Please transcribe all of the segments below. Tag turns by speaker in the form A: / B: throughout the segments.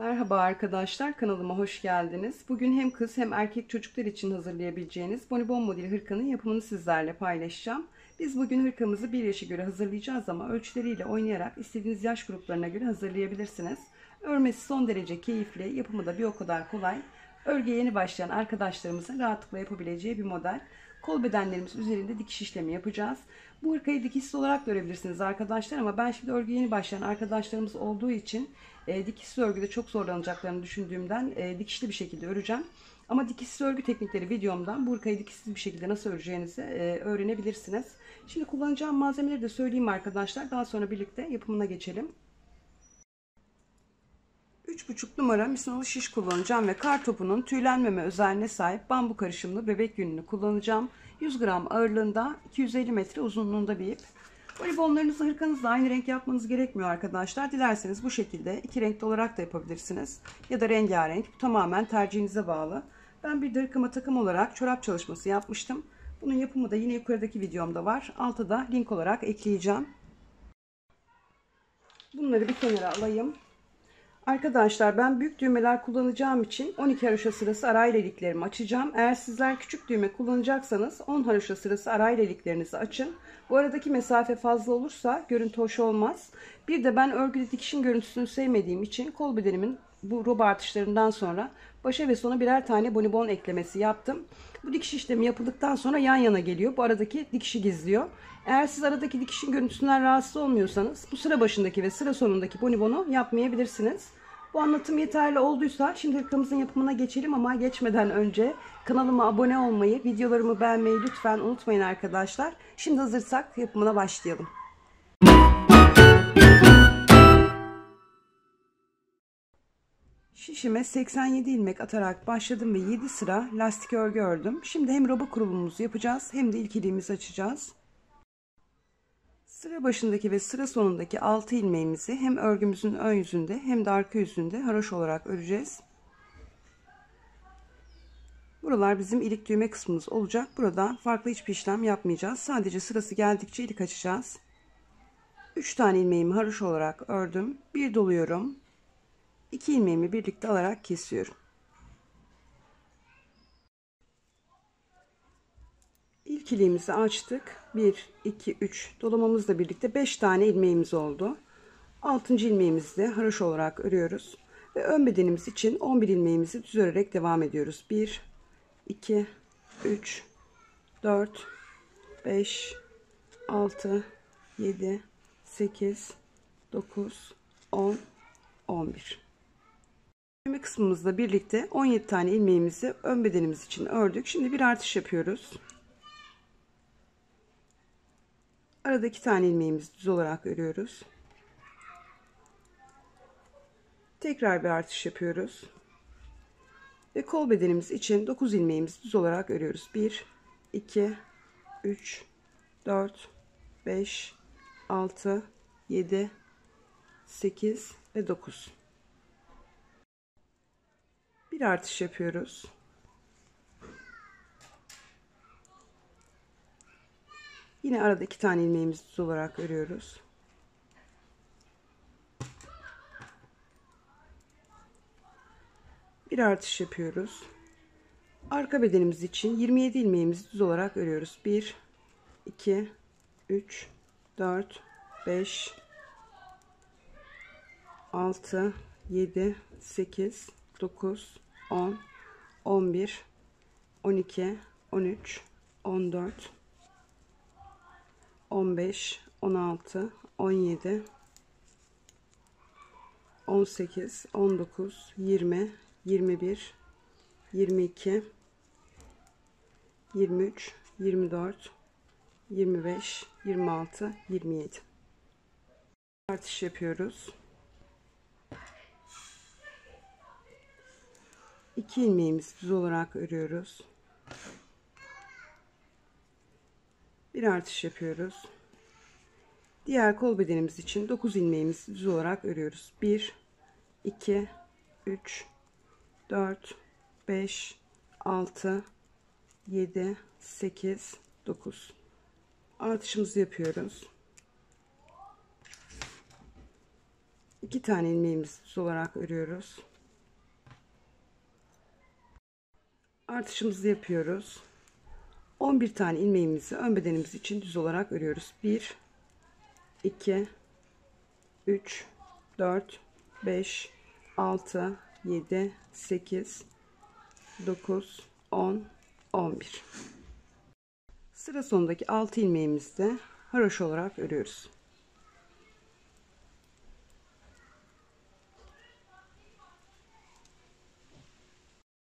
A: Merhaba arkadaşlar, kanalıma hoş geldiniz. Bugün hem kız hem erkek çocuklar için hazırlayabileceğiniz bonibon modeli hırkanın yapımını sizlerle paylaşacağım. Biz bugün hırkamızı 1 yaşa göre hazırlayacağız ama ölçüleriyle oynayarak istediğiniz yaş gruplarına göre hazırlayabilirsiniz. Örmesi son derece keyifli, yapımı da bir o kadar kolay. Örgüye yeni başlayan arkadaşlarımızın rahatlıkla yapabileceği bir model. Kol bedenlerimiz üzerinde dikiş işlemi yapacağız. Bu hırkayı dikişsiz olarak da örebilirsiniz arkadaşlar ama ben şimdi örgüye yeni başlayan arkadaşlarımız olduğu için dikişsiz örgüde çok zorlanacaklarını düşündüğümden dikişli bir şekilde öreceğim. Ama dikişsiz örgü teknikleri videomdan bu hırkayı dikişsiz bir şekilde nasıl öreceğinizi öğrenebilirsiniz. Şimdi kullanacağım malzemeleri de söyleyeyim arkadaşlar. Daha sonra birlikte yapımına geçelim. 3,5 numara misinalı şiş kullanacağım ve kar topunun tüylenmeme özelliğine sahip bambu karışımlı bebek yününü kullanacağım. 100 gram ağırlığında, 250 metre uzunluğunda bir ip. Bonibonlarınızı hırkanızla aynı renk yapmanız gerekmiyor arkadaşlar. Dilerseniz bu şekilde iki renkli olarak da yapabilirsiniz. Ya da rengarenk. Bu tamamen tercihinize bağlı. Ben bir de hırkama takım olarak çorap çalışması yapmıştım. Bunun yapımı da yine yukarıdaki videomda var. Altta da link olarak ekleyeceğim. Bunları bir kenara alayım. Arkadaşlar ben büyük düğmeler kullanacağım için 12 haroşa sırası arayla iliklerimi açacağım. Eğer sizler küçük düğme kullanacaksanız 10 haroşa sırası arayla iliklerinizi açın. Bu aradaki mesafe fazla olursa görüntü hoş olmaz. Bir de ben örgüde dikişin görüntüsünü sevmediğim için kol bedenimin bu roba artışlarından sonra başa ve sona birer tane bonibon eklemesi yaptım. Bu dikiş işlemi yapıldıktan sonra yan yana geliyor. Bu aradaki dikişi gizliyor. Eğer siz aradaki dikişin görüntüsünden rahatsız olmuyorsanız bu sıra başındaki ve sıra sonundaki bonibonu yapmayabilirsiniz. Bu anlatım yeterli olduysa şimdi hırkamızın yapımına geçelim ama geçmeden önce kanalıma abone olmayı, videolarımı beğenmeyi lütfen unutmayın arkadaşlar. Şimdi hazırsak yapımına başlayalım. Şişime 87 ilmek atarak başladım ve 7 sıra lastik örgü ördüm. Şimdi hem roba kurulumumuzu yapacağız hem de ilk iliğimizi açacağız. Sıra başındaki ve sıra sonundaki 6 ilmeğimizi hem örgümüzün ön yüzünde hem de arka yüzünde haroşa olarak öreceğiz. Buralar bizim ilik düğme kısmımız olacak. Burada farklı hiçbir işlem yapmayacağız. Sadece sırası geldikçe ilik açacağız. 3 tane ilmeğimi haroşa olarak ördüm. Bir doluyorum. 2 ilmeğimi birlikte alarak kesiyorum. İlk iliğimizi açtık. 1, 2, 3 dolamamızla birlikte 5 tane ilmeğimiz oldu. 6. ilmeğimizi de haroşa olarak örüyoruz. Ve ön bedenimiz için 11 ilmeğimizi düz örerek devam ediyoruz. 1, 2, 3, 4, 5, 6, 7, 8, 9, 10, 11. Düğme kısmımızla birlikte 17 tane ilmeğimizi ön bedenimiz için ördük. Şimdi bir artış yapıyoruz. Arada 2 tane ilmeğimizi düz olarak örüyoruz. Tekrar bir artış yapıyoruz. Ve kol bedenimiz için 9 ilmeğimizi düz olarak örüyoruz. 1, 2, 3, 4, 5, 6, 7, 8 ve 9. Bir artış yapıyoruz. Yine arada 2 tane ilmeğimizi düz olarak örüyoruz. Bir artış yapıyoruz. Arka bedenimiz için 27 ilmeğimizi düz olarak örüyoruz. 1, 2, 3, 4, 5, 6, 7, 8, 9, 10, 11, 12, 13, 14, 15, 16, 17, 18, 19, 20, 21, 22, 23, 24, 25, 26, 27. Artış yapıyoruz. 2 ilmeğimizi düz olarak örüyoruz. Bir artış yapıyoruz. Diğer kol bedenimiz için 9 ilmeğimizi düz olarak örüyoruz. 1, 2, 3, 4, 5, 6, 7, 8, 9. Artışımızı yapıyoruz. 2 tane ilmeğimizi düz olarak örüyoruz. Artışımızı yapıyoruz. 11 tane ilmeğimizi ön bedenimiz için düz olarak örüyoruz. 1 2 3 4 5 6 7 8 9 10 11. Sıra sonundaki 6 ilmeğimizi de haroşa olarak örüyoruz.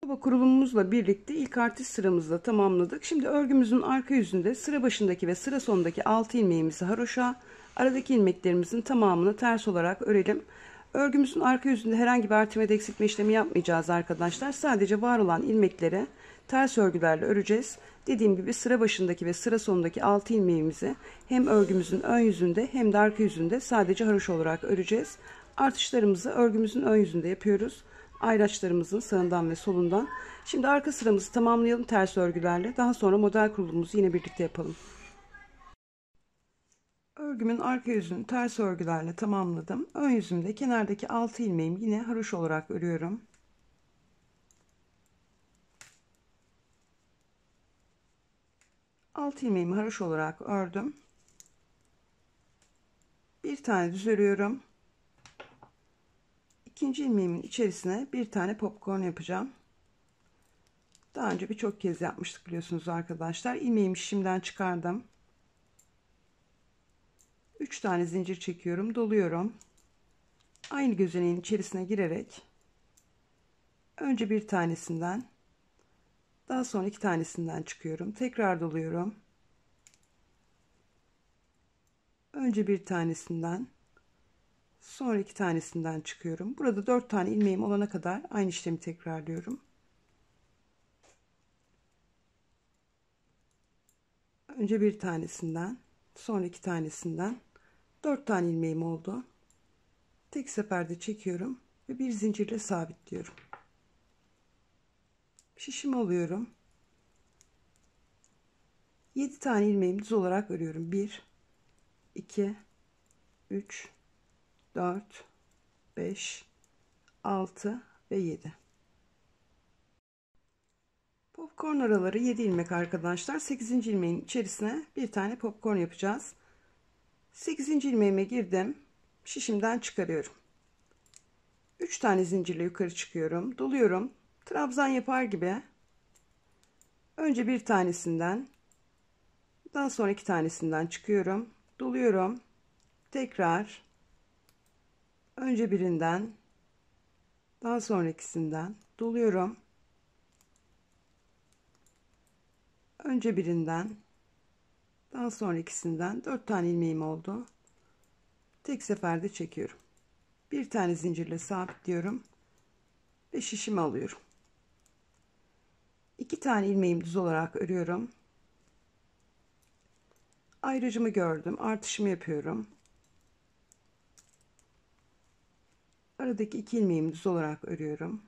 A: Baba kurulumumuzla birlikte ilk artış sıramızı da tamamladık. Şimdi örgümüzün arka yüzünde sıra başındaki ve sıra sonundaki 6 ilmeğimizi haroşa, aradaki ilmeklerimizin tamamını ters olarak örelim. Örgümüzün arka yüzünde herhangi bir artırma eksiltme işlemi yapmayacağız arkadaşlar. Sadece var olan ilmekleri ters örgülerle öreceğiz. Dediğim gibi sıra başındaki ve sıra sonundaki 6 ilmeğimizi hem örgümüzün ön yüzünde hem de arka yüzünde sadece haroşa olarak öreceğiz. Artışlarımızı örgümüzün ön yüzünde yapıyoruz. Ayraçlarımızın sağından ve solundan. Şimdi arka sıramızı tamamlayalım ters örgülerle. Daha sonra model kurulumuzu yine birlikte yapalım. Örgümün arka yüzünü ters örgülerle tamamladım. Ön yüzümde kenardaki 6 ilmeğimi yine haroşa olarak örüyorum. Altı ilmeğimi haroşa olarak ördüm. Bir tane düz örüyorum. İkinci ilmeğimin içerisine bir tane popcorn yapacağım. Daha önce birçok kez yapmıştık biliyorsunuz arkadaşlar. İlmeğimi şimdiden çıkardım. 3 tane zincir çekiyorum, doluyorum. Aynı gözeneğin içerisine girerek önce bir tanesinden, daha sonra 2 tanesinden çıkıyorum. Tekrar doluyorum. Önce bir tanesinden, sonra 2 tanesinden çıkıyorum. Burada 4 tane ilmeğim olana kadar aynı işlemi tekrarlıyorum. Önce bir tanesinden, sonra 2 tanesinden 4 tane ilmeğim oldu. Tek seferde çekiyorum ve bir zincirle sabitliyorum. Şişim alıyorum. 7 tane ilmeğimi düz olarak örüyorum. 1 2 3 4 5 6 ve 7. Popcorn araları 7 ilmek arkadaşlar. 8. ilmeğin içerisine bir tane popcorn yapacağız. 8. ilmeğime girdim. Şişimden çıkarıyorum. 3 tane zincirle yukarı çıkıyorum. Doluyorum. Trabzan yapar gibi. Önce bir tanesinden, daha sonra 2 tanesinden çıkıyorum. Doluyorum. Tekrar önce birinden, daha sonra ikisinden doluyorum. Önce birinden, daha sonra ikisinden 4 tane ilmeğim oldu. Tek seferde çekiyorum. Bir tane zincirle sabitliyorum ve şişimi alıyorum. 2 tane ilmeğimi düz olarak örüyorum. Ayrıcımı gördüm. Artışımı yapıyorum. Aradaki 2 ilmeğimi düz olarak örüyorum.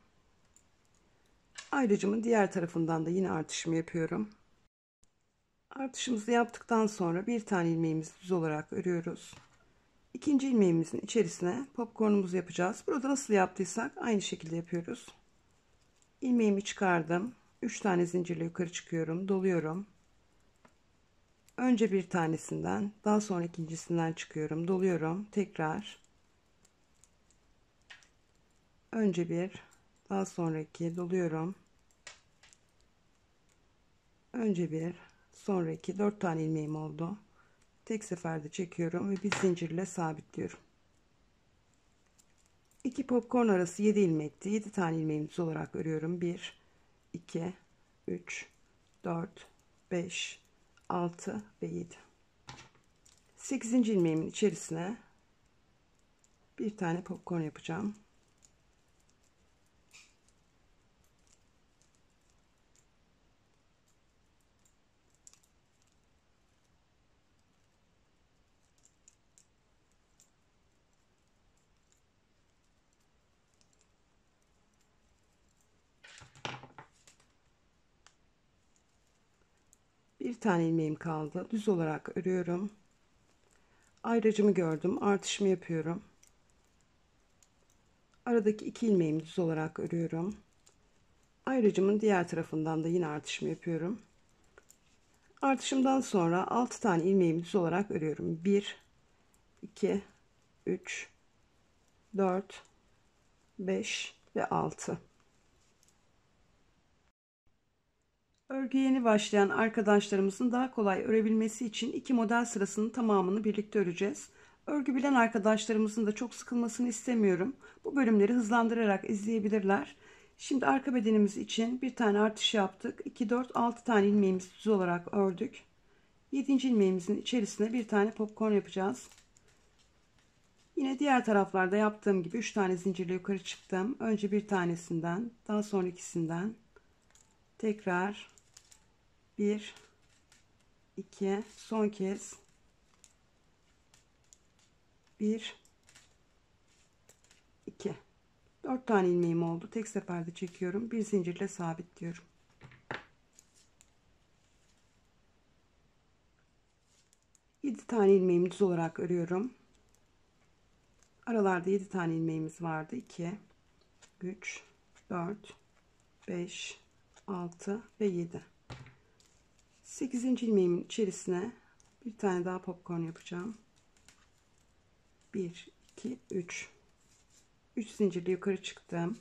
A: Ayrıcımın diğer tarafından da yine artışımı yapıyorum. Artışımızı yaptıktan sonra bir tane ilmeğimizi düz olarak örüyoruz. İkinci ilmeğimizin içerisine popcornumuzu yapacağız. Burada nasıl yaptıysak aynı şekilde yapıyoruz. İlmeğimi çıkardım. 3 tane zincirle yukarı çıkıyorum. Doluyorum. Önce bir tanesinden, daha sonra ikincisinden çıkıyorum. Doluyorum. Tekrar. Önce bir, daha sonra iki, doluyorum. Önce bir, sonra iki, 4 tane ilmeğim oldu. Tek seferde çekiyorum ve bir zincirle sabitliyorum. 2 popcorn arası 7 ilmekti. 7 tane ilmeğimi düz olarak örüyorum. 1 2 3 4 5 6 ve 7. 8. ilmeğimin içerisine bir tane popcorn yapacağım. Bir tane ilmeğim kaldı. Düz olarak örüyorum. Ayracımı gördüm. Artışımı yapıyorum. Aradaki 2 ilmeğimi düz olarak örüyorum. Ayrıcımın diğer tarafından da yine artışımı yapıyorum. Artışımdan sonra 6 tane ilmeğimi düz olarak örüyorum. 1, 2, 3, 4, 5 ve 6. Örgüye yeni başlayan arkadaşlarımızın daha kolay örebilmesi için iki model sırasının tamamını birlikte öreceğiz. Örgü bilen arkadaşlarımızın da çok sıkılmasını istemiyorum. Bu bölümleri hızlandırarak izleyebilirler. Şimdi arka bedenimiz için bir tane artış yaptık. 2, 4, 6 tane ilmeğimizi düz olarak ördük. 7. ilmeğimizin içerisine bir tane popcorn yapacağız. Yine diğer taraflarda yaptığım gibi 3 tane zincirle yukarı çıktım. Önce bir tanesinden, daha sonra ikisinden. Tekrar 1, 2, son kez 1, 2. 4 tane ilmeğim oldu. Tek seferde çekiyorum. Bir zincirle sabitliyorum. Yedi tane ilmeğimi düz olarak örüyorum. Aralarda 7 tane ilmeğimiz vardı. 2, 3, 4, 5, 6 ve 7. 8. ilmeğimin içerisine bir tane daha popcorn yapacağım. 1, 2, 3. 3 zincirle yukarı çıktım.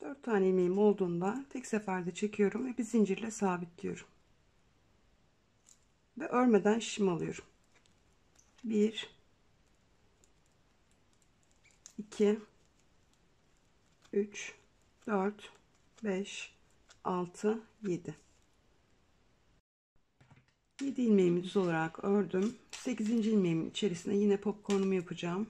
A: Dört tane ilmeğim olduğunda tek seferde çekiyorum ve bir zincirle sabitliyorum. Ve örmeden şişim alıyorum. 1, 2, 3, 4, 5, 6, 7. 7 ilmeğimi düz olarak ördüm. 8. ilmeğimin içerisine yine popcornumu yapacağım.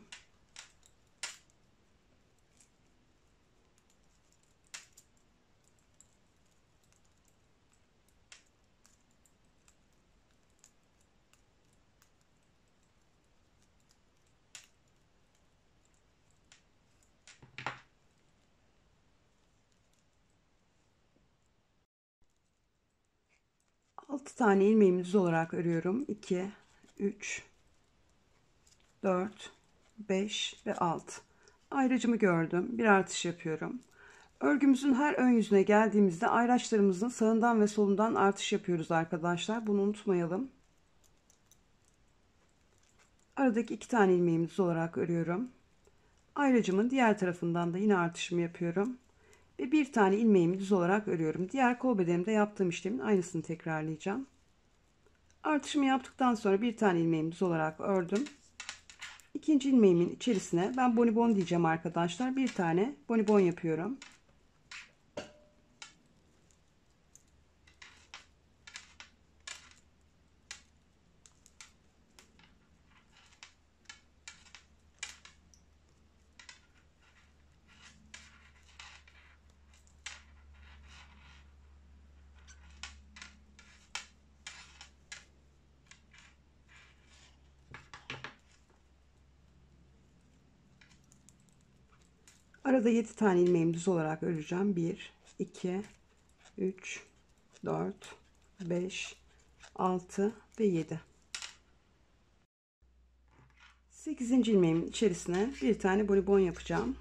A: Altı tane ilmeğimi düz olarak örüyorum. 2, 3, 4, 5 ve 6. Ayracımı gördüm. Bir artış yapıyorum. Örgümüzün her ön yüzüne geldiğimizde ayraçlarımızın sağından ve solundan artış yapıyoruz arkadaşlar. Bunu unutmayalım. Aradaki 2 tane ilmeğimi düz olarak örüyorum. Ayracımın diğer tarafından da yine artışımı yapıyorum. Ve bir tane ilmeğimi düz olarak örüyorum. Diğer kol bedenimde yaptığım işlemin aynısını tekrarlayacağım. Artışımı yaptıktan sonra bir tane ilmeğimi düz olarak ördüm. İkinci ilmeğimin içerisine ben bonibon diyeceğim arkadaşlar. Bir tane bonibon yapıyorum. Arada 7 tane ilmeğimi düz olarak öreceğim. 1, 2, 3, 4, 5, 6 ve 7. 8. ilmeğimin içerisine bir tane bonibon yapacağım.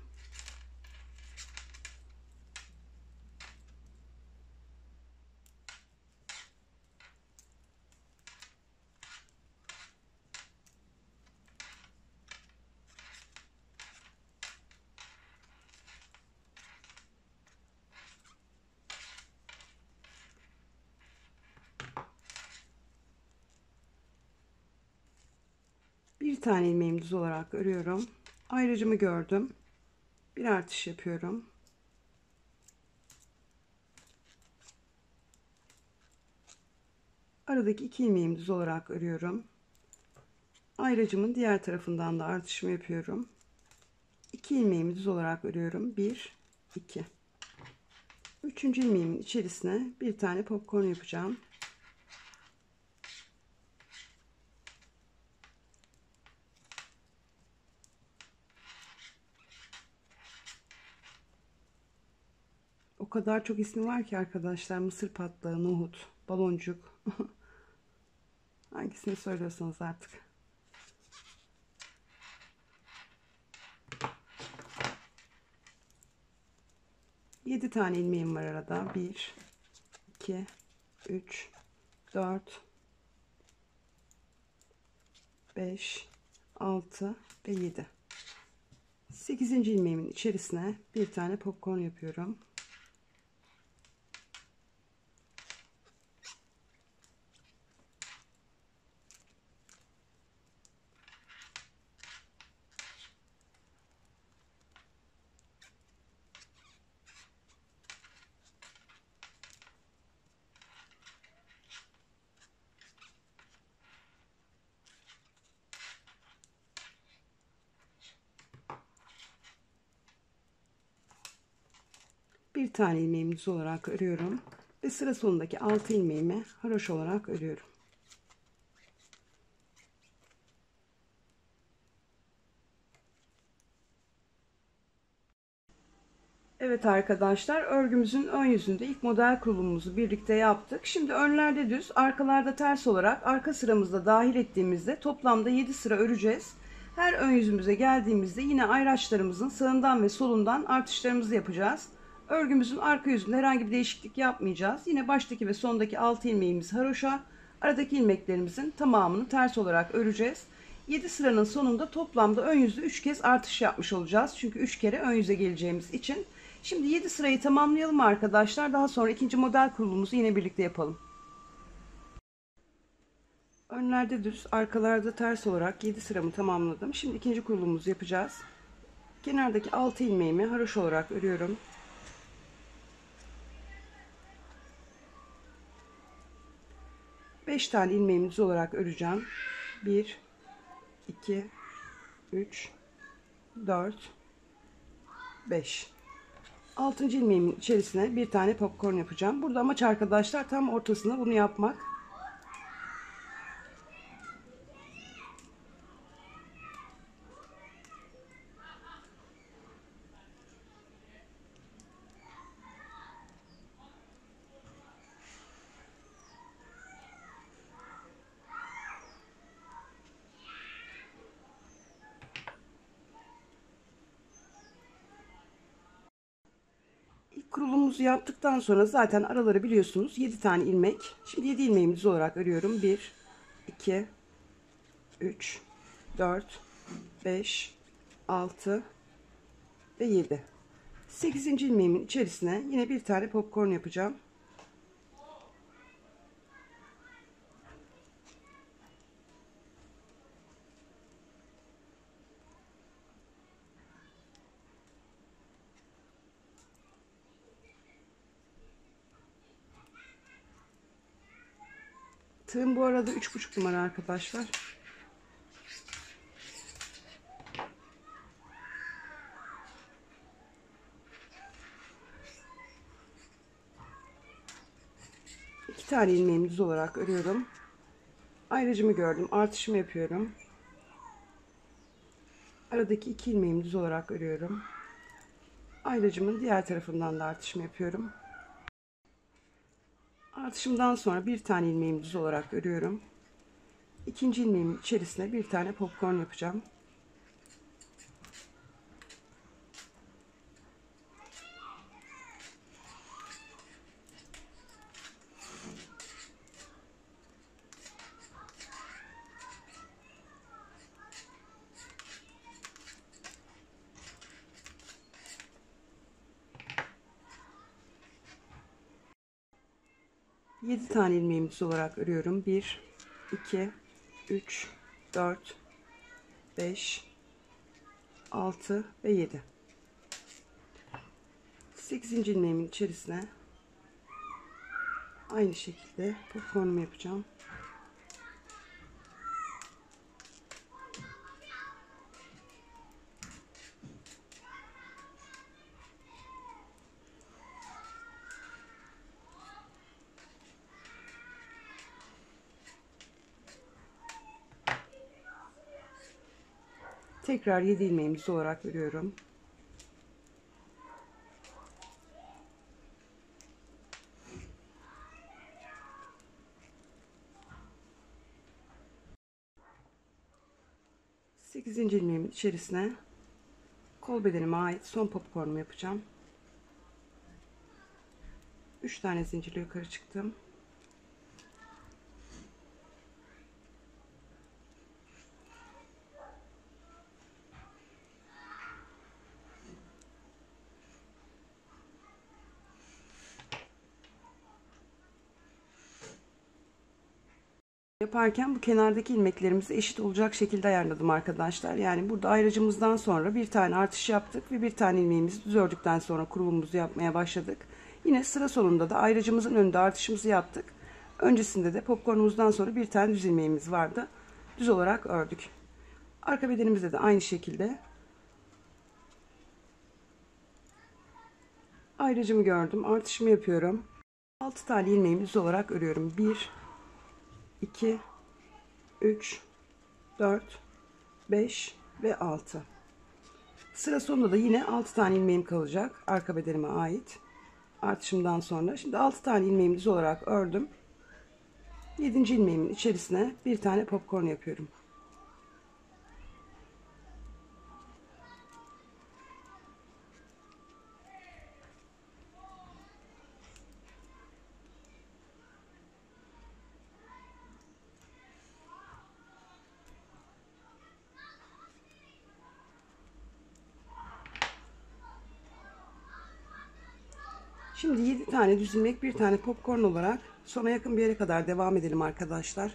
A: Bir tane ilmeğimi düz olarak örüyorum. Ayracımı gördüm. Bir artış yapıyorum. Aradaki 2 ilmeğimi düz olarak örüyorum. Ayracımın diğer tarafından da artışımı yapıyorum. 2 ilmeğimi düz olarak örüyorum. 1, 2. 3. ilmeğimin içerisine bir tane popcorn yapacağım. O kadar çok ismi var ki arkadaşlar. Mısır patlağı, nohut, baloncuk. Hangisini söylüyorsanız artık. Yedi tane ilmeğim var arada. 1, 2, 3, 4, 5, 6 ve 7. 8. ilmeğimin içerisine bir tane popcorn yapıyorum. Bir tane ilmeğimi düz olarak örüyorum ve sıra sonundaki 6 ilmeğimi haroşa olarak örüyorum. Evet arkadaşlar, örgümüzün ön yüzünde ilk model kurulumumuzu birlikte yaptık. Şimdi önlerde düz, arkalarda ters olarak arka sıramızda dahil ettiğimizde toplamda 7 sıra öreceğiz. Her ön yüzümüze geldiğimizde yine ayraçlarımızın sağından ve solundan artışlarımızı yapacağız. Örgümüzün arka yüzünde herhangi bir değişiklik yapmayacağız. Yine baştaki ve sondaki 6 ilmeğimiz haroşa, aradaki ilmeklerimizin tamamını ters olarak öreceğiz. 7 sıranın sonunda toplamda ön yüzde 3 kez artış yapmış olacağız. Çünkü 3 kere ön yüze geleceğimiz için. Şimdi 7 sırayı tamamlayalım arkadaşlar. Daha sonra ikinci model kurulumuzu yine birlikte yapalım. Önlerde düz, arkalarda ters olarak 7 sıramı tamamladım. Şimdi ikinci kurulumuzu yapacağız. Kenardaki 6 ilmeğimi haroşa olarak örüyorum. Beş tane ilmeğimi düz olarak öreceğim. 1, 2, 3, 4, 5. 6. ilmeğimin içerisine bir tane popcorn yapacağım. Burada amaç arkadaşlar tam ortasına bunu yapmak. Kurulumuzu yaptıktan sonra zaten araları biliyorsunuz 7 tane ilmek. Şimdi 7 ilmeğimi düz olarak örüyorum. 1, 2, 3, 4, 5, 6 ve 7. 8. ilmeğimin içerisine yine bir tane popcorn yapacağım. Tığım bu arada 3,5 numara arkadaşlar. İki tane ilmeğimi düz olarak örüyorum. Ayrıcımı gördüm. Artışımı yapıyorum. Aradaki 2 ilmeğimi düz olarak örüyorum. Ayrıcımın diğer tarafından da artışımı yapıyorum. Artışımdan sonra bir tane ilmeğimi düz olarak örüyorum. İkinci ilmeğimin içerisine bir tane popcorn yapacağım. Yedi tane ilmeğimi düz olarak örüyorum. 1, 2, 3, 4, 5, 6 ve 7. 8. ilmeğimin içerisine aynı şekilde popcornumu yapacağım. Tekrar 7 ilmeğimi düz olarak örüyorum. 8. ilmeğimin içerisine kol bedenime ait son popcornumu yapacağım. 3 tane zincirle yukarı çıktım. Yaparken bu kenardaki ilmeklerimizi eşit olacak şekilde ayarladım arkadaşlar. Yani burada ayracımızdan sonra bir tane artış yaptık ve bir tane ilmeğimizi düz ördükten sonra kurulumumuzu yapmaya başladık. Yine sıra sonunda da ayracımızın önünde artışımızı yaptık. Öncesinde de popcornumuzdan sonra bir tane düz ilmeğimiz vardı. Düz olarak ördük. Arka bedenimizde de aynı şekilde ayracımı gördüm. Artışımı yapıyorum. 6 tane ilmeğimi düz olarak örüyorum. 1, 2, 3, 4, 5 ve 6. Sıra sonunda da yine 6 tane ilmeğim kalacak. Arka bedenime ait. Artışımdan sonra. Şimdi 6 tane ilmeğimi düz olarak ördüm. 7. ilmeğimin içerisine bir tane popcorn yapıyorum. Şimdi 7 tane düz ilmek, bir tane popcorn olarak sona yakın bir yere kadar devam edelim arkadaşlar.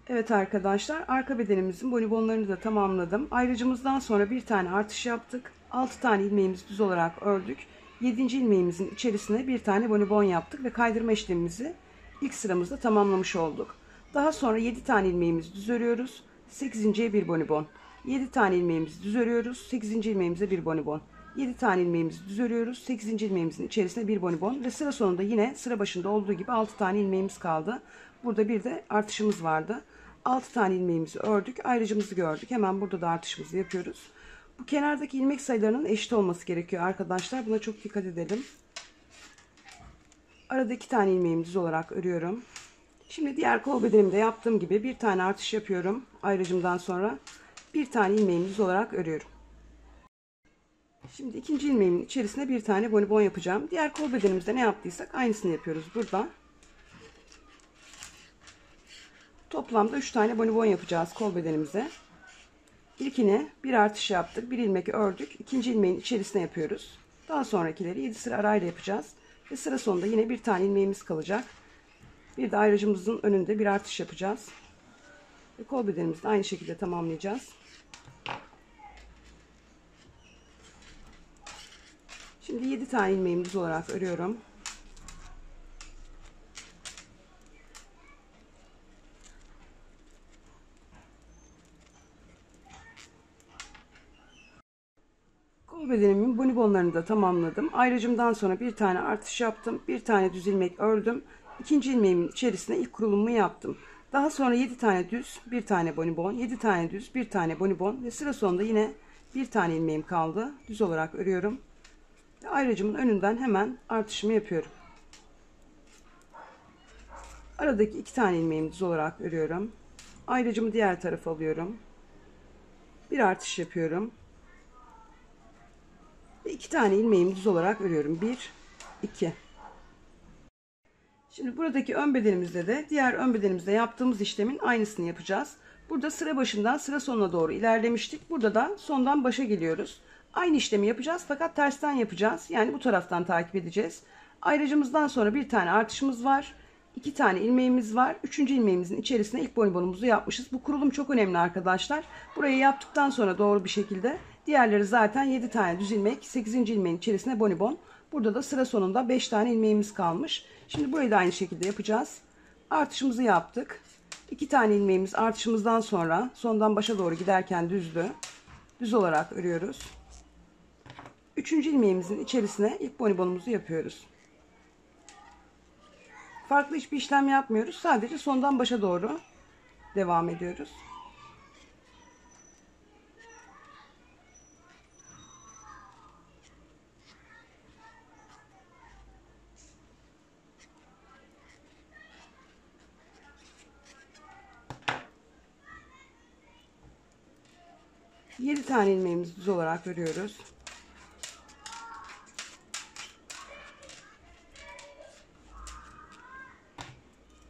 A: Evet arkadaşlar, arka bedenimizin bonibonlarını da tamamladım. Ayrıcımızdan sonra bir tane artış yaptık. 6 tane ilmeğimizi düz olarak ördük. 7. ilmeğimizin içerisine bir tane bonibon yaptık ve kaydırma işlemimizi ilk sıramızda tamamlamış olduk. Daha sonra 7 tane ilmeğimizi düz örüyoruz. 8.'ye bir bonibon. 7 tane ilmeğimizi düz örüyoruz. 8. ilmeğimize bir bonibon. 7 tane ilmeğimizi düz örüyoruz. 8. ilmeğimizin içerisine bir bonibon ve sıra sonunda yine sıra başında olduğu gibi 6 tane ilmeğimiz kaldı. Burada bir de artışımız vardı. 6 tane ilmeğimizi ördük. Ayrıcımızı gördük. Hemen burada da artışımızı yapıyoruz. Bu kenardaki ilmek sayılarının eşit olması gerekiyor arkadaşlar. Buna çok dikkat edelim. Arada 2 tane ilmeğimi düz olarak örüyorum. Şimdi diğer kol bedenimde yaptığım gibi bir tane artış yapıyorum. Ayrıcımdan sonra bir tane ilmeğimi düz olarak örüyorum. Şimdi ikinci ilmeğimin içerisine bir tane bonibon yapacağım. Diğer kol bedenimizde ne yaptıysak aynısını yapıyoruz burada. Toplamda 3 tane bonibon yapacağız kol bedenimize. İlkine bir artış yaptık. Bir ilmek ördük. İkinci ilmeğin içerisine yapıyoruz. Daha sonrakileri 7 sıra arayla yapacağız. Ve sıra sonunda yine bir tane ilmeğimiz kalacak. Bir de ayracımızın önünde bir artış yapacağız. Ve kol bedenimizi de aynı şekilde tamamlayacağız. Şimdi 7 tane ilmeğimi düz olarak örüyorum. Kol bedenimin bonibonlarını da tamamladım. Ayrıcımdan sonra bir tane artış yaptım. Bir tane düz ilmek ördüm. İkinci ilmeğimin içerisine ilk kurulumu yaptım. Daha sonra 7 tane düz, bir tane bonibon, 7 tane düz, bir tane bonibon ve sıra sonunda yine bir tane ilmeğim kaldı. Düz olarak örüyorum. Ve ayrıcımın önünden hemen artışımı yapıyorum. Aradaki 2 tane ilmeğimi düz olarak örüyorum. Ayrıcımı diğer tarafa alıyorum. Bir artış yapıyorum. Ve 2 tane ilmeğimi düz olarak örüyorum. 1, 2. Şimdi buradaki ön bedenimizde de diğer ön bedenimizde yaptığımız işlemin aynısını yapacağız. Burada sıra başından sıra sonuna doğru ilerlemiştik. Burada da sondan başa geliyoruz. Aynı işlemi yapacağız fakat tersten yapacağız. Yani bu taraftan takip edeceğiz. Ayrıcımızdan sonra bir tane artışımız var. 2 tane ilmeğimiz var. 3. ilmeğimizin içerisine ilk bonibonumuzu yapmışız. Bu kurulum çok önemli arkadaşlar. Burayı yaptıktan sonra doğru bir şekilde diğerleri zaten 7 tane düz ilmek, 8. ilmeğin içerisine bonibon. Burada da sıra sonunda 5 tane ilmeğimiz kalmış. Şimdi burayı da aynı şekilde yapacağız. Artışımızı yaptık. 2 tane ilmeğimiz artışımızdan sonra sondan başa doğru giderken düzdü. Düz olarak örüyoruz. 3. ilmeğimizin içerisine ilk bonibonumuzu yapıyoruz. Farklı hiçbir işlem yapmıyoruz. Sadece sondan başa doğru devam ediyoruz. 7 tane ilmeğimizi düz olarak örüyoruz.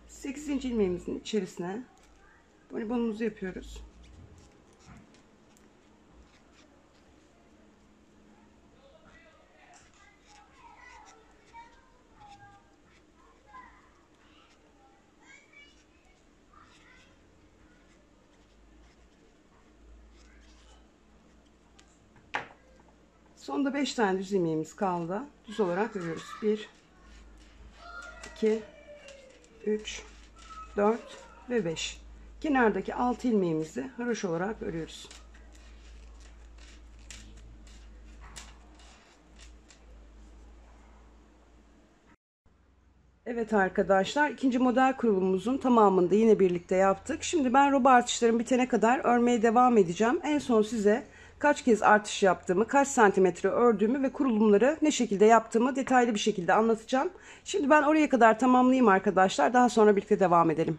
A: Sekizinci ilmeğimizin içerisine bonibonumuzu yapıyoruz. Sonda 5 tane düz ilmeğimiz kaldı. Düz olarak örüyoruz. 1, 2, 3, 4 ve 5. Kenardaki 6 ilmeğimizi haroşa olarak örüyoruz. Evet arkadaşlar, ikinci model kurulumumuzun tamamını da yine birlikte yaptık. Şimdi ben roba artışlarım bitene kadar örmeye devam edeceğim. En son size kaç kez artış yaptığımı, kaç santimetre ördüğümü ve kurulumları ne şekilde yaptığımı detaylı bir şekilde anlatacağım. Şimdi ben oraya kadar tamamlayayım arkadaşlar. Daha sonra birlikte devam edelim.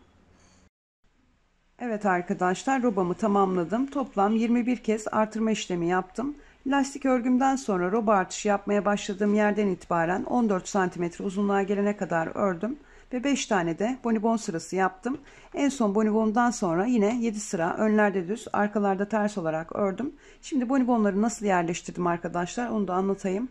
A: Evet arkadaşlar, robamı tamamladım. Toplam 21 kez artırma işlemi yaptım. Lastik örgümden sonra roba artışı yapmaya başladığım yerden itibaren 14 santimetre uzunluğa gelene kadar ördüm. Ve 5 tane de bonibon sırası yaptım. En son bonibondan sonra yine 7 sıra önlerde düz, arkalarda ters olarak ördüm. Şimdi bonibonları nasıl yerleştirdim arkadaşlar, onu da anlatayım.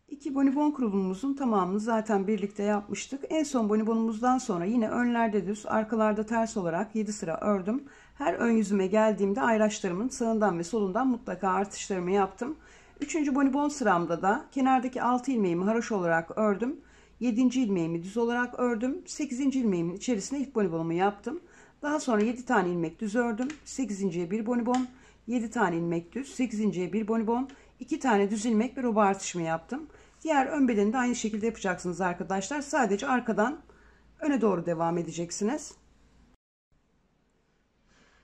A: İki bonibon kurulumumuzun tamamını zaten birlikte yapmıştık. En son bonibonumuzdan sonra yine önlerde düz, arkalarda ters olarak 7 sıra ördüm. Her ön yüzüme geldiğimde ayraçlarımın sağından ve solundan mutlaka artışlarımı yaptım. 3. bonibon sıramda da kenardaki 6 ilmeğimi haroşa olarak ördüm. 7. ilmeğimi düz olarak ördüm. 8. ilmeğimin içerisine ilk bonibonumu yaptım. Daha sonra 7 tane ilmek düz ördüm. 8.'ye bir bonibon, 7 tane ilmek düz, 8.'ye bir bonibon, 2 tane düz ilmek ve roba artışımı yaptım. Diğer ön bedeni de aynı şekilde yapacaksınız arkadaşlar. Sadece arkadan öne doğru devam edeceksiniz.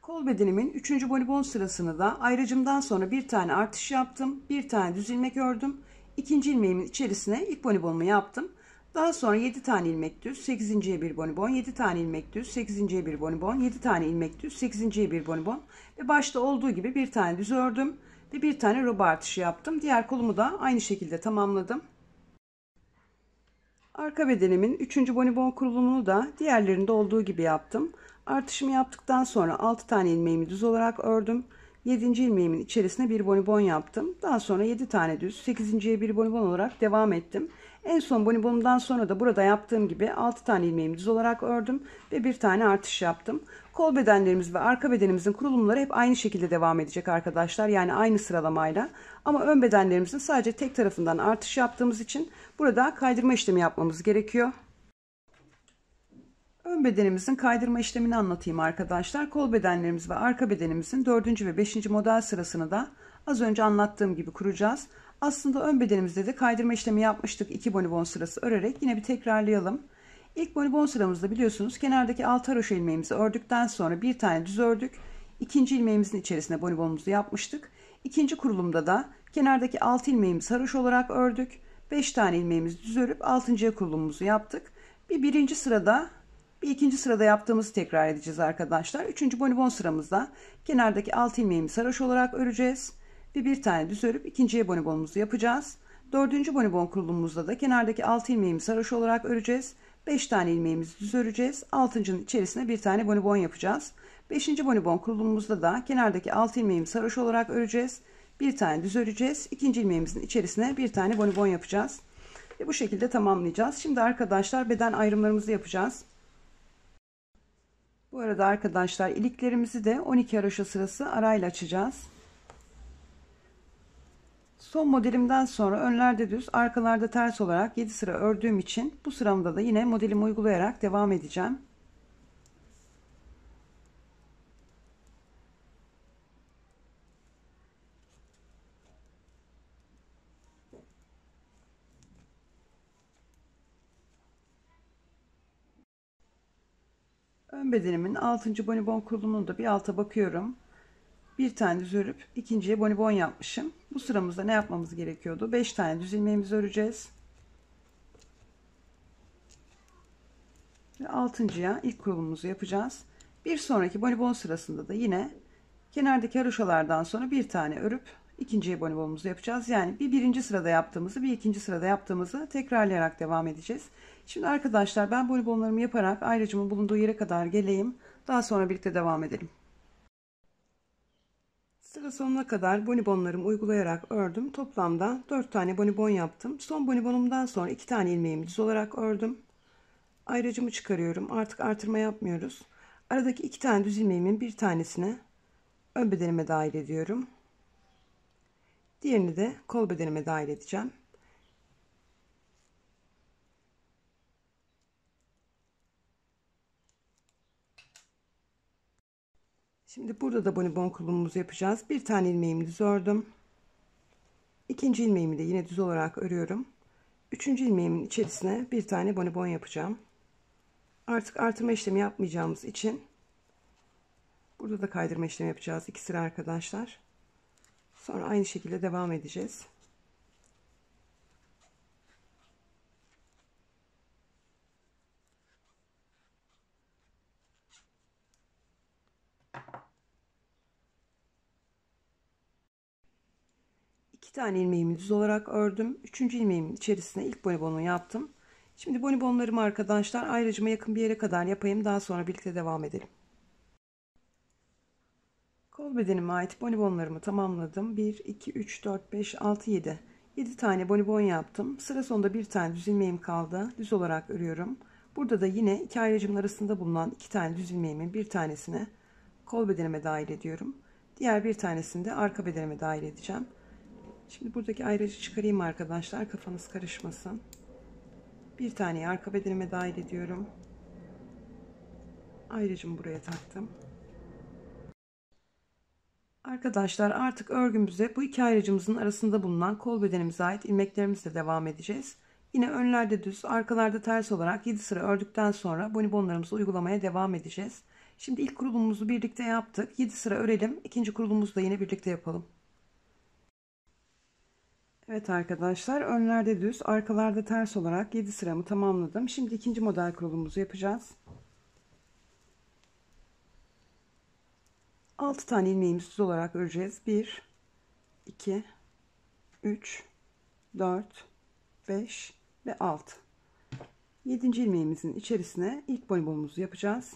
A: Kol bedenimin 3. bonibon sırasını da ayrıcımdan sonra bir tane artış yaptım. Bir tane düz ilmek ördüm. 2. ilmeğimin içerisine ilk bonibonumu yaptım. Daha sonra 7 tane ilmek düz, 8.'ye bir bonibon, 7 tane ilmek düz, 8.'ye bir bonibon, 7 tane ilmek düz, 8.'ye bir bonibon ve başta olduğu gibi bir tane düz ördüm ve bir tane roba artışı yaptım. Diğer kolumu da aynı şekilde tamamladım. Arka bedenimin 3. bonibon kurulumunu da diğerlerinde olduğu gibi yaptım. Artışımı yaptıktan sonra 6 tane ilmeğimi düz olarak ördüm. 7. ilmeğimin içerisine bir bonibon yaptım. Daha sonra 7 tane düz, 8.'ye bir bonibon olarak devam ettim. En son bonibonumdan sonra da burada yaptığım gibi 6 tane ilmeğimi düz olarak ördüm ve bir tane artış yaptım. Kol bedenlerimiz ve arka bedenimizin kurulumları hep aynı şekilde devam edecek arkadaşlar. Yani aynı sıralamayla. Ama ön bedenlerimizin sadece tek tarafından artış yaptığımız için burada kaydırma işlemi yapmamız gerekiyor. Ön bedenimizin kaydırma işlemini anlatayım arkadaşlar. Kol bedenlerimiz ve arka bedenimizin 4. ve 5. model sırasını da az önce anlattığım gibi kuracağız. Aslında ön bedenimizde de kaydırma işlemi yapmıştık 2 bonibon sırası örerek. Yine bir tekrarlayalım. İlk bonibon sıramızda biliyorsunuz kenardaki 6 haroşa ilmeğimizi ördükten sonra bir tane düz ördük. 2. ilmeğimizin içerisine bonibonumuzu yapmıştık. İkinci kurulumda da kenardaki 6 ilmeğimizi haroşa olarak ördük. 5 tane ilmeğimizi düz örüp 6. kurulumumuzu yaptık. Birinci sırada ikinci sırada yaptığımızı tekrar edeceğiz arkadaşlar. 3. bonibon sıramızda kenardaki 6 ilmeğimizi haroşa olarak öreceğiz. Bir tane düz örüp ikinciye bonibonumuzu yapacağız. 4. bonibon kurulumumuzda da kenardaki 6 ilmeğimizi haroşa olarak öreceğiz. 5 tane ilmeğimizi düz öreceğiz. 6.'nın içerisine bir tane bonibon yapacağız. 5. bonibon kurulumumuzda da kenardaki 6 ilmeğimizi haroşa olarak öreceğiz. Bir tane düz öreceğiz. 2. ilmeğimizin içerisine bir tane bonibon yapacağız. Ve bu şekilde tamamlayacağız. Şimdi arkadaşlar beden ayrımlarımızı yapacağız. Bu arada arkadaşlar iliklerimizi de 12 haroşa sırası arayla açacağız. Son modelimden sonra önlerde düz, arkalarda ters olarak 7 sıra ördüğüm için bu sıramda da yine modelimi uygulayarak devam edeceğim. Ön bedenimin 6. bonibon kurulumunu da bir alta bakıyorum. Bir tane düz örüp ikinciye bonibon yapmışım. Bu sıramızda ne yapmamız gerekiyordu? 5 tane düz ilmeğimizi öreceğiz. Ve 6.'ya ilk kurulumumuzu yapacağız. Bir sonraki bonibon sırasında da yine Kenardaki haroşalardan sonra bir tane örüp ikinci bonibonumuzu yapacağız. Yani bir birinci sırada yaptığımızı, bir ikinci sırada yaptığımızı tekrarlayarak devam edeceğiz. Şimdi arkadaşlar ben bonibonlarımı yaparak ayracımın bulunduğu yere kadar geleyim. Daha sonra birlikte devam edelim. Sıra sonuna kadar bonibonlarımı uygulayarak ördüm. Toplamda 4 tane bonibon yaptım. Son bonibonumdan sonra 2 tane ilmeğimi düz olarak ördüm. Ayracımı çıkarıyorum. Artık artırma yapmıyoruz. Aradaki 2 tane düz ilmeğimin bir tanesini ön bedenime dahil ediyorum. Diğerini de kol bedenime dahil edeceğim. Şimdi burada da bonibon kurulumumuzu yapacağız. Bir tane ilmeğimi düz ördüm. İkinci ilmeğimi de yine düz olarak örüyorum. Üçüncü ilmeğimin içerisine bir tane bonibon yapacağım. Artık artırma işlemi yapmayacağımız için burada da kaydırma işlemi yapacağız. 2 sıra arkadaşlar. Sonra aynı şekilde devam edeceğiz. İki tane ilmeğimi düz olarak ördüm. Üçüncü ilmeğimin içerisine ilk bonibonu yaptım. Şimdi bonibonlarımı arkadaşlar ayracıma yakın bir yere kadar yapayım. Daha sonra birlikte devam edelim. Kol bedenime ait bonibonlarımı tamamladım. 1, 2, 3, 4, 5, 6, 7. 7 tane bonibon yaptım. Sıra sonunda bir tane düz ilmeğim kaldı. Düz olarak örüyorum. Burada da yine iki ayracımın arasında bulunan 2 tane düz ilmeğimin bir tanesini kol bedenime dahil ediyorum. Diğer bir tanesini de arka bedenime dahil edeceğim. Şimdi buradaki ayracı çıkarayım arkadaşlar. Kafanız karışmasın. Bir taneyi arka bedenime dahil ediyorum. Ayracımı buraya taktım. Arkadaşlar artık örgümüze bu iki ayracımızın arasında bulunan kol bedenimize ait ilmeklerimizle devam edeceğiz. Yine önlerde düz, arkalarda ters olarak 7 sıra ördükten sonra bonibonlarımızı uygulamaya devam edeceğiz. Şimdi ilk kurulumumuzu birlikte yaptık. 7 sıra örelim. İkinci kurulumuzu da yine birlikte yapalım. Evet arkadaşlar, önlerde düz, arkalarda ters olarak 7 sıramı tamamladım. Şimdi ikinci model kurulumumuzu yapacağız. 6 tane ilmeğimizi düz olarak öreceğiz. 1, 2, 3, 4, 5 ve 6. 7. ilmeğimizin içerisine ilk bonibonumuzu yapacağız.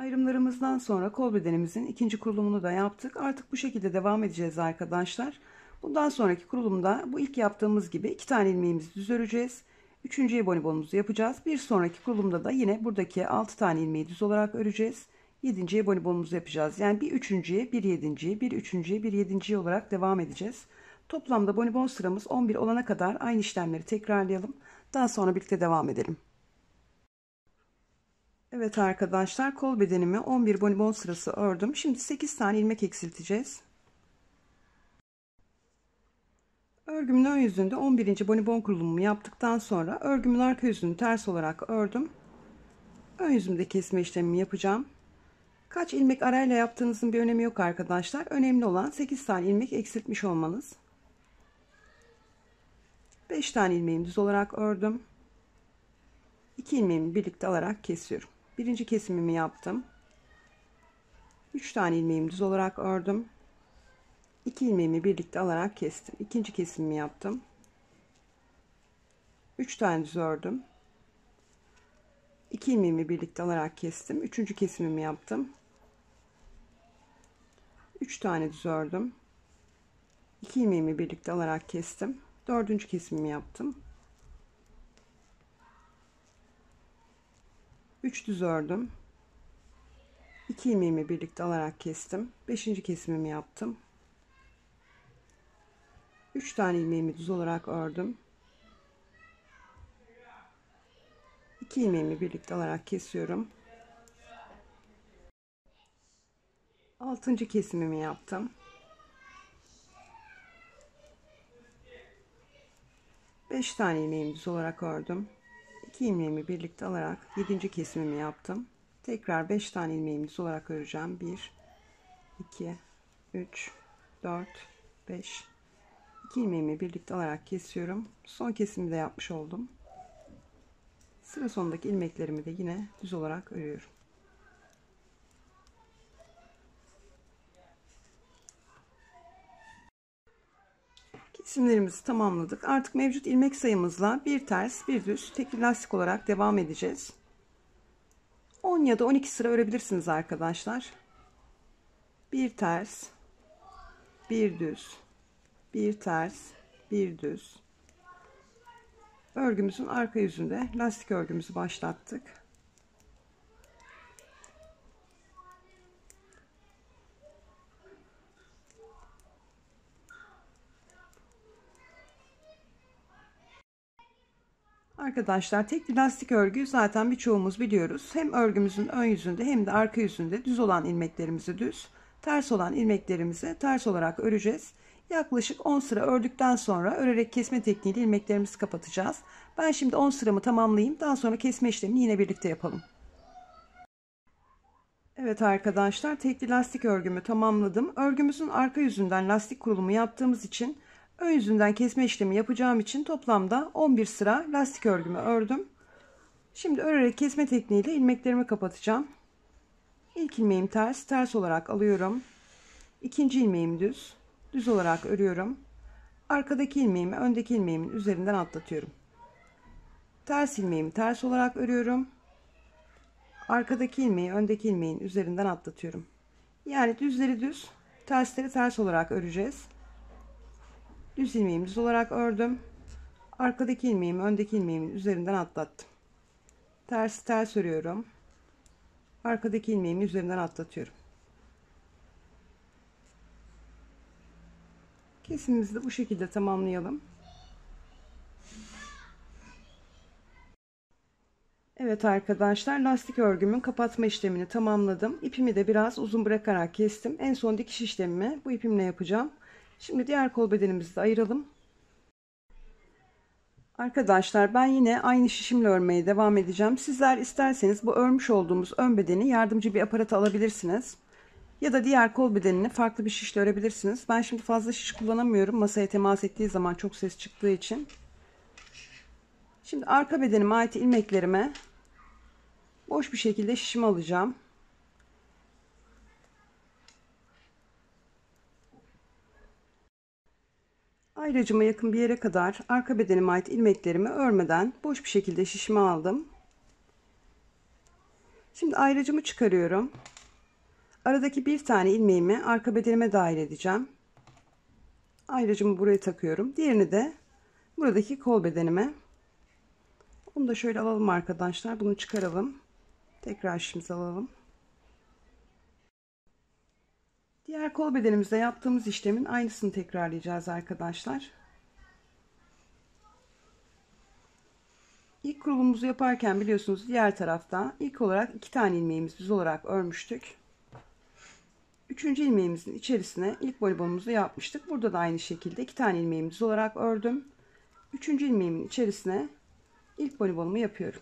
A: Ayrımlarımızdan sonra kol bedenimizin ikinci kurulumunu da yaptık. Artık bu şekilde devam edeceğiz arkadaşlar. Bundan sonraki kurulumda bu ilk yaptığımız gibi 2 tane ilmeğimizi düz öreceğiz. Üçüncüye bonibonumuzu yapacağız. Bir sonraki kurulumda da yine buradaki 6 tane ilmeği düz olarak öreceğiz. 7.'ye bonibonumuzu yapacağız. Yani bir üçüncüye, bir yedinciye, bir üçüncüye, bir yedinciye olarak devam edeceğiz. Toplamda bonibon sıramız 11 olana kadar aynı işlemleri tekrarlayalım. Daha sonra birlikte devam edelim. Evet arkadaşlar, kol bedenimi 11 bonibon sırası ördüm. Şimdi 8 tane ilmek eksilteceğiz. Örgümün ön yüzünde 11. bonibon kurulumumu yaptıktan sonra örgümün arka yüzünü ters olarak ördüm. Ön yüzümde kesme işlemimi yapacağım. Kaç ilmek arayla yaptığınızın bir önemi yok arkadaşlar. Önemli olan 8 tane ilmek eksiltmiş olmanız. 5 tane ilmeğimi düz olarak ördüm. 2 ilmeğimi birlikte alarak kesiyorum. Birinci kesimimi yaptım. 3 tane ilmeğimi düz olarak ördüm. 2 ilmeğimi birlikte alarak kestim. İkinci kesimimi yaptım. 3 tane düz ördüm. 2 ilmeğimi birlikte alarak kestim. Üçüncü kesimimi yaptım. 3 tane düz ördüm. 2 ilmeğimi birlikte alarak kestim. Dördüncü kesimimi yaptım. 3 düz ördüm. 2 ilmeğimi birlikte alarak kestim. Beşinci kesimimi yaptım. 3 tane ilmeğimi düz olarak ördüm. 2 ilmeğimi birlikte alarak kesiyorum. 6. kesimimi yaptım. 5 tane ilmeğimi düz olarak ördüm. 2 ilmeğimi birlikte alarak 7. kesimimi yaptım. Tekrar 5 tane ilmeğimi düz olarak öreceğim. 1 2 3 4 5 2 ilmeğimi birlikte alarak kesiyorum. Son kesimi de yapmış oldum. Sıra sonundaki ilmeklerimi de yine düz olarak örüyorum. Kesimlerimizi tamamladık. Artık mevcut ilmek sayımızla bir ters bir düz tekli lastik olarak devam edeceğiz. 10 ya da 12 sıra örebilirsiniz arkadaşlar. Bir ters, bir düz, bir ters, bir düz. Örgümüzün arka yüzünde lastik örgümüzü başlattık. Arkadaşlar tekli lastik örgüyü zaten birçoğumuz biliyoruz. Hem örgümüzün ön yüzünde hem de arka yüzünde düz olan ilmeklerimizi düz, ters olan ilmeklerimizi ters olarak öreceğiz. Yaklaşık 10 sıra ördükten sonra örerek kesme tekniğiyle ilmeklerimizi kapatacağız. Ben şimdi 10 sıramı tamamlayayım. Daha sonra kesme işlemini yine birlikte yapalım. Evet arkadaşlar, tekli lastik örgümü tamamladım. Örgümüzün arka yüzünden lastik kurulumu yaptığımız için ön yüzünden kesme işlemi yapacağım için toplamda 11 sıra lastik örgümü ördüm. Şimdi örerek kesme tekniğiyle ilmeklerimi kapatacağım. İlk ilmeğim ters, ters olarak alıyorum. İkinci ilmeğim düz, düz olarak örüyorum. Arkadaki ilmeğimi öndeki ilmeğimin üzerinden atlatıyorum. Ters ilmeğimi ters olarak örüyorum. Arkadaki ilmeği öndeki ilmeğin üzerinden atlatıyorum. Yani düzleri düz, tersleri ters olarak öreceğiz. Düz ilmeğimi düz olarak ördüm. Arkadaki ilmeğimi öndeki ilmeğimin üzerinden atlattım. Ters ters örüyorum. Arkadaki ilmeğimi üzerinden atlatıyorum. Kesimimizi de bu şekilde tamamlayalım. Evet arkadaşlar, lastik örgümün kapatma işlemini tamamladım. İpimi de biraz uzun bırakarak kestim. En son dikiş işlemimi bu ipimle yapacağım. Şimdi diğer kol bedenimizi de ayıralım. Arkadaşlar ben yine aynı şişimle örmeye devam edeceğim. Sizler isterseniz bu örmüş olduğumuz ön bedeni yardımcı bir aparat alabilirsiniz. Ya da diğer kol bedenini farklı bir şişle örebilirsiniz. Ben şimdi fazla şiş kullanamıyorum. Masaya temas ettiği zaman çok ses çıktığı için. Şimdi arka bedenime ait ilmeklerime boş bir şekilde şişimi alacağım. Ayracıma yakın bir yere kadar arka bedenime ait ilmeklerimi örmeden boş bir şekilde şişimi aldım. Şimdi ayracımı çıkarıyorum. Aradaki bir tane ilmeğimi arka bedenime dahil edeceğim. Ayracımı buraya takıyorum. Diğerini de buradaki kol bedenime. Bunu da şöyle alalım arkadaşlar. Bunu çıkaralım. Tekrar şişimizi alalım. Diğer kol bedenimizde yaptığımız işlemin aynısını tekrarlayacağız arkadaşlar. İlk kurulumumuzu yaparken biliyorsunuz diğer tarafta ilk olarak 2 tane ilmeğimizi düz olarak örmüştük. 3. ilmeğimizin içerisine ilk bonibonumuzu yapmıştık. Burada da aynı şekilde 2 tane ilmeğimi düz olarak ördüm. 3. ilmeğimin içerisine ilk bonibonumu yapıyorum.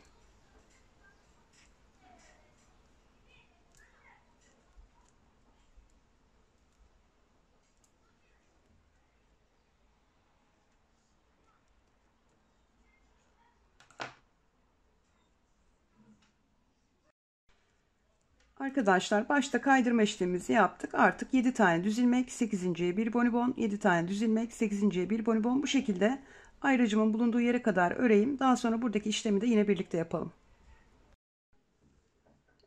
A: Arkadaşlar başta kaydırma işlemimizi yaptık. Artık 7 tane düz ilmek, 8.'ye bir bonibon, 7 tane düz ilmek, 8.'ye bir bonibon. Bu şekilde ayracımın bulunduğu yere kadar öreyim. Daha sonra buradaki işlemi de yine birlikte yapalım.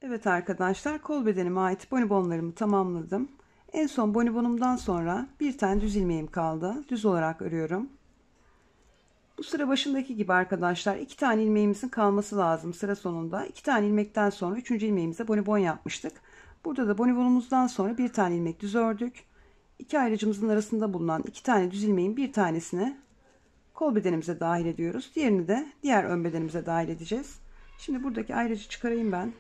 A: Evet arkadaşlar, kol bedenime ait bonibonlarımı tamamladım. En son bonibonumdan sonra bir tane düz ilmeğim kaldı. Düz olarak örüyorum. Bu sıra başındaki gibi arkadaşlar 2 tane ilmeğimizin kalması lazım sıra sonunda. 2 tane ilmekten sonra 3. ilmeğimize bonibon yapmıştık. Burada da bonibonumuzdan sonra bir tane ilmek düz ördük. İki ayracımızın arasında bulunan 2 tane düz ilmeğin bir tanesini kol bedenimize dahil ediyoruz. Diğerini de diğer ön bedenimize dahil edeceğiz. Şimdi buradaki ayracı çıkarayım ben.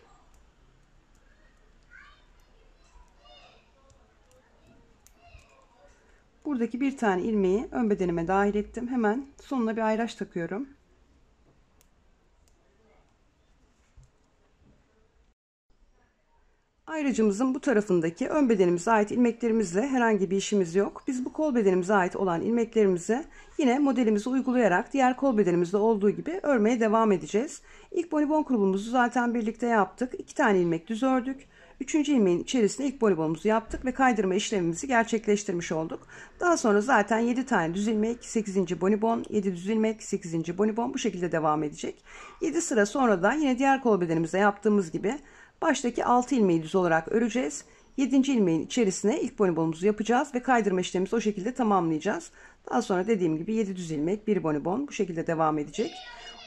A: Buradaki bir tane ilmeği ön bedenime dahil ettim. Hemen sonuna bir ayraç takıyorum. Ayracımızın bu tarafındaki ön bedenimize ait ilmeklerimizle herhangi bir işimiz yok. Biz bu kol bedenimize ait olan ilmeklerimizi yine modelimizi uygulayarak diğer kol bedenimizde olduğu gibi örmeye devam edeceğiz. İlk bonibon kurulumuzu zaten birlikte yaptık. 2 tane ilmek düz ördük. 3. ilmeğin içerisine ilk bonibonumuzu yaptık ve kaydırma işlemimizi gerçekleştirmiş olduk. Daha sonra zaten 7 tane düz ilmek, 8. bonibon, 7 düz ilmek, 8. bonibon bu şekilde devam edecek. 7 sıra sonra da yine diğer kol bedenimize yaptığımız gibi baştaki 6 ilmeği düz olarak öreceğiz. 7. ilmeğin içerisine ilk bonibonumuzu yapacağız ve kaydırma işlemimizi o şekilde tamamlayacağız. Daha sonra dediğim gibi 7 düz ilmek, 1 bonibon bu şekilde devam edecek.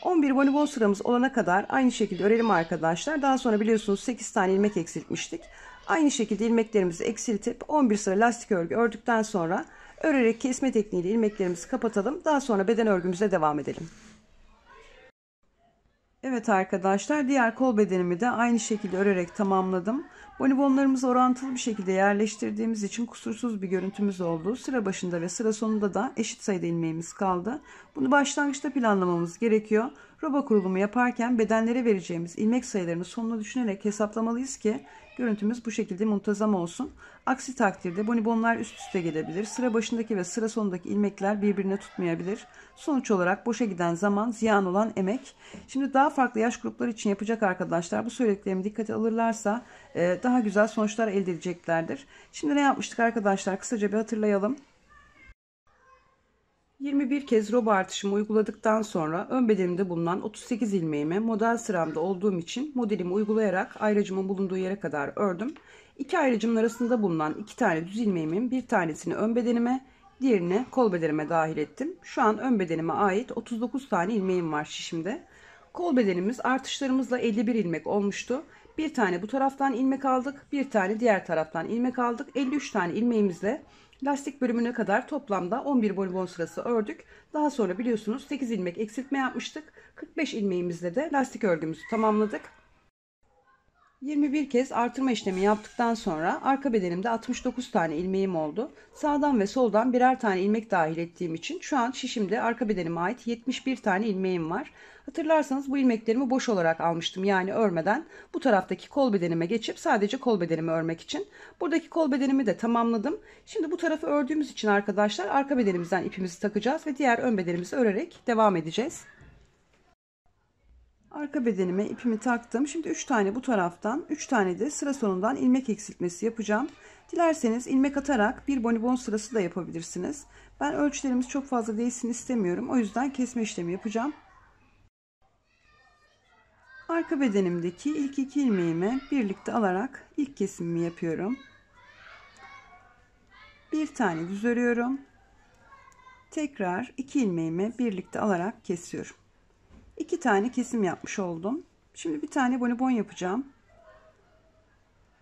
A: 11 bonibon sıramız olana kadar aynı şekilde örelim arkadaşlar. Daha sonra biliyorsunuz 8 tane ilmek eksiltmiştik. Aynı şekilde ilmeklerimizi eksiltip 11 sıra lastik örgü ördükten sonra örerek kesme tekniğiyle ilmeklerimizi kapatalım. Daha sonra beden örgümüze devam edelim. Evet arkadaşlar, diğer kol bedenimi de aynı şekilde örerek tamamladım. Bonibonlarımızı orantılı bir şekilde yerleştirdiğimiz için kusursuz bir görüntümüz oldu. Sıra başında ve sıra sonunda da eşit sayıda ilmeğimiz kaldı. Bunu başlangıçta planlamamız gerekiyor. Roba kurulumu yaparken bedenlere vereceğimiz ilmek sayılarını sonuna düşünerek hesaplamalıyız ki görüntümüz bu şekilde muntazam olsun. Aksi takdirde bonibonlar üst üste gelebilir. Sıra başındaki ve sıra sonundaki ilmekler birbirine tutmayabilir. Sonuç olarak boşa giden zaman, ziyan olan emek. Şimdi daha farklı yaş grupları için yapacak arkadaşlar bu söylediklerimi dikkate alırlarsa daha güzel sonuçlar elde edeceklerdir. Şimdi ne yapmıştık arkadaşlar? Kısaca bir hatırlayalım. 21 kez roba artışımı uyguladıktan sonra ön bedenimde bulunan 38 ilmeğimi model sıramda olduğum için modelimi uygulayarak ayracımın bulunduğu yere kadar ördüm. İki ayracımın arasında bulunan 2 tane düz ilmeğimin bir tanesini ön bedenime, diğerini kol bedenime dahil ettim. Şu an ön bedenime ait 39 tane ilmeğim var şişimde. Kol bedenimiz artışlarımızla 51 ilmek olmuştu. Bir tane bu taraftan ilmek aldık, bir tane diğer taraftan ilmek aldık. 53 tane ilmeğimizle lastik bölümüne kadar toplamda 11 bonibon sırası ördük. Daha sonra biliyorsunuz 8 ilmek eksiltme yapmıştık. 45 ilmeğimizle de lastik örgümüzü tamamladık. 21 kez artırma işlemi yaptıktan sonra arka bedenimde 69 tane ilmeğim oldu. Sağdan ve soldan birer tane ilmek dahil ettiğim için şu an şişimde arka bedenime ait 71 tane ilmeğim var. Hatırlarsanız bu ilmeklerimi boş olarak almıştım, yani örmeden. Bu taraftaki kol bedenime geçip sadece kol bedenimi örmek için. Buradaki kol bedenimi de tamamladım. Şimdi bu tarafı ördüğümüz için arkadaşlar arka bedenimizden ipimizi takacağız ve diğer ön bedenimizi örerek devam edeceğiz. Arka bedenime ipimi taktım. Şimdi 3 tane bu taraftan, 3 tane de sıra sonundan ilmek eksiltmesi yapacağım. Dilerseniz ilmek atarak bir bonibon sırası da yapabilirsiniz. Ben ölçülerimiz çok fazla değilsin istemiyorum. O yüzden kesme işlemi yapacağım. Arka bedenimdeki ilk 2 ilmeğimi birlikte alarak ilk kesimimi yapıyorum. Bir tane düz örüyorum. Tekrar 2 ilmeğimi birlikte alarak kesiyorum. 2 tane kesim yapmış oldum. Şimdi bir tane bonibon yapacağım.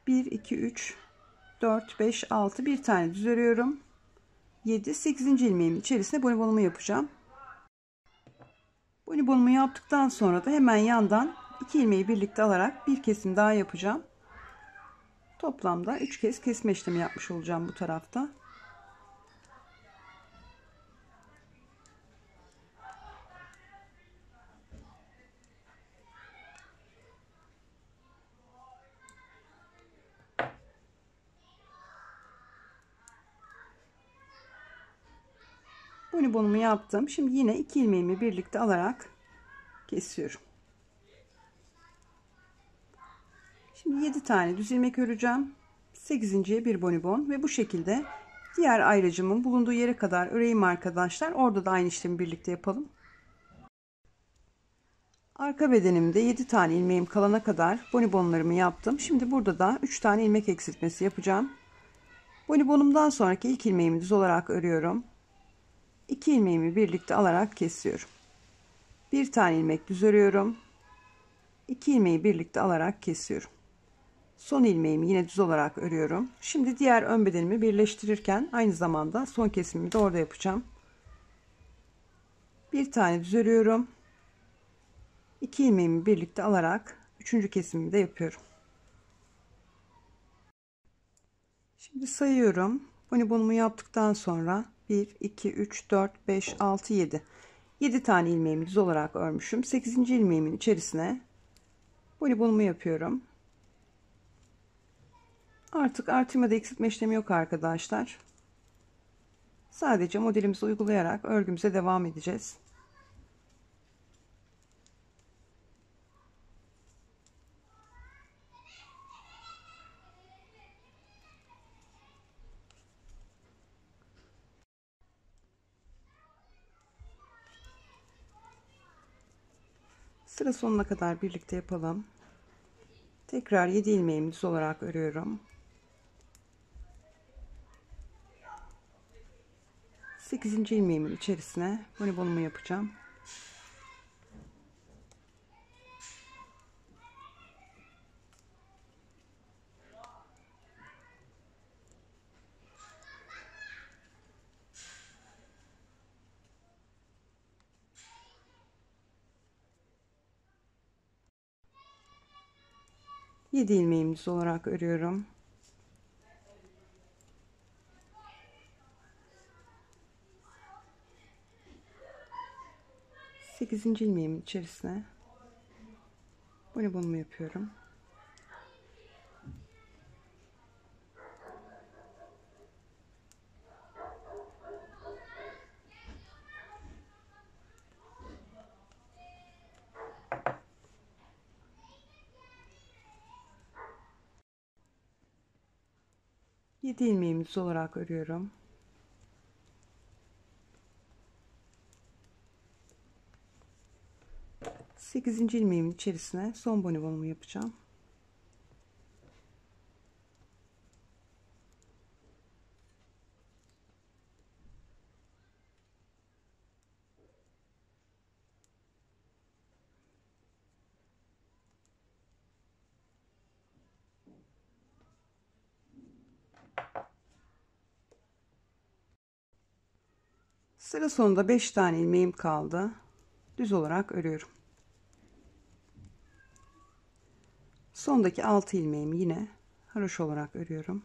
A: 1 2 3 4 5 6 bir tane düz örüyorum. 7 8. ilmeğimin içerisine bonibonumu yapacağım. Bonibonumu yaptıktan sonra da hemen yandan 2 ilmeği birlikte alarak bir kesim daha yapacağım. Toplamda 3 kez kesme işlemi yapmış olacağım bu tarafta. Bonibonumu yaptım. Şimdi yine 2 ilmeğimi birlikte alarak kesiyorum. Şimdi 7 tane düz ilmek öreceğim. 8.'ye bir bonibon ve bu şekilde diğer ayracımın bulunduğu yere kadar öreyim arkadaşlar. Orada da aynı işlemi birlikte yapalım. Arka bedenimde 7 tane ilmeğim kalana kadar bonibonlarımı yaptım. Şimdi burada da 3 tane ilmek eksiltmesi yapacağım. Bonibonumdan sonraki ilk ilmeğimi düz olarak örüyorum. 2 ilmeğimi birlikte alarak kesiyorum. Bir tane ilmek düz örüyorum. 2 ilmeği birlikte alarak kesiyorum. Son ilmeğimi yine düz olarak örüyorum. Şimdi diğer ön bedenimi birleştirirken aynı zamanda son kesimimi de orada yapacağım. Bir tane düz örüyorum. 2 ilmeğimi birlikte alarak 3. kesimimi de yapıyorum. Şimdi sayıyorum. Bonibonumu yaptıktan sonra 1 2 3 4 5 6 7 7 tane ilmeğimi düz olarak örmüşüm. 8. ilmeğimin içerisine bonibonumu yapıyorum. Artık artırmada eksiltme işlemi yok arkadaşlar. Sadece modelimizi uygulayarak örgümüze devam edeceğiz. Sıra sonuna kadar birlikte yapalım. Tekrar 7 ilmeğimi düz olarak örüyorum. 8. ilmeğimin içerisine bonibon'umu yapacağım. Yedi ilmeğimi düz olarak örüyorum. Sekizinci ilmeğimin içerisine bonibon'umu yapıyorum. Yedi ilmeğimi düz olarak örüyorum. Sekizinci ilmeğimin içerisine son bonibon'umu yapacağım. Sıra sonunda 5 tane ilmeğim kaldı. Düz olarak örüyorum. Sondaki 6 ilmeğimi yine haroşa olarak örüyorum.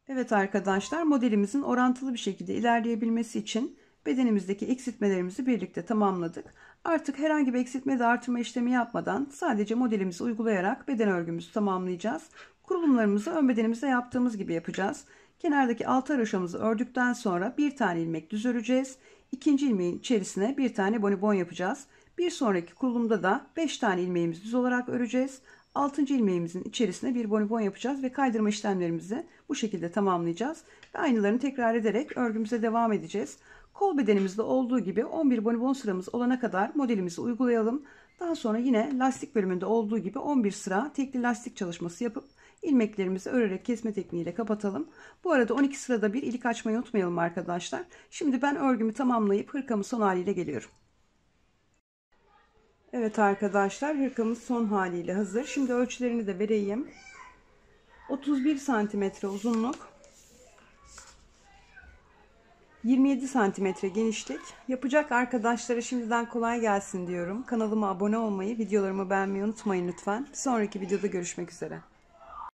A: Evet arkadaşlar, modelimizin orantılı bir şekilde ilerleyebilmesi için bedenimizdeki eksiltmelerimizi birlikte tamamladık. Artık herhangi bir eksiltme de artırma işlemi yapmadan sadece modelimizi uygulayarak beden örgümüzü tamamlayacağız. Kurulumlarımızı ön bedenimizde yaptığımız gibi yapacağız. Kenardaki 6 haroşamızı ördükten sonra bir tane ilmek düz öreceğiz. İkinci ilmeğin içerisine bir tane bonibon yapacağız. Bir sonraki kurulumda da 5 tane ilmeğimizi düz olarak öreceğiz. 6. ilmeğimizin içerisine bir bonibon yapacağız ve kaydırma işlemlerimizi bu şekilde tamamlayacağız. Ve aynılarını tekrar ederek örgümüze devam edeceğiz. Kol bedenimizde olduğu gibi 11 bonibon sıramız olana kadar modelimizi uygulayalım. Daha sonra yine lastik bölümünde olduğu gibi 11 sıra tekli lastik çalışması yapıp ilmeklerimizi örerek kesme tekniğiyle kapatalım. Bu arada 12 sırada bir ilik açmayı unutmayalım arkadaşlar. Şimdi ben örgümü tamamlayıp hırkamın son haliyle geliyorum. Evet arkadaşlar, hırkamız son haliyle hazır. Şimdi ölçülerini de vereyim. 31 santimetre uzunluk, 27 santimetre genişlik. Yapacak arkadaşlara şimdiden kolay gelsin diyorum. Kanalıma abone olmayı, videolarımı beğenmeyi unutmayın lütfen. Bir sonraki videoda görüşmek üzere.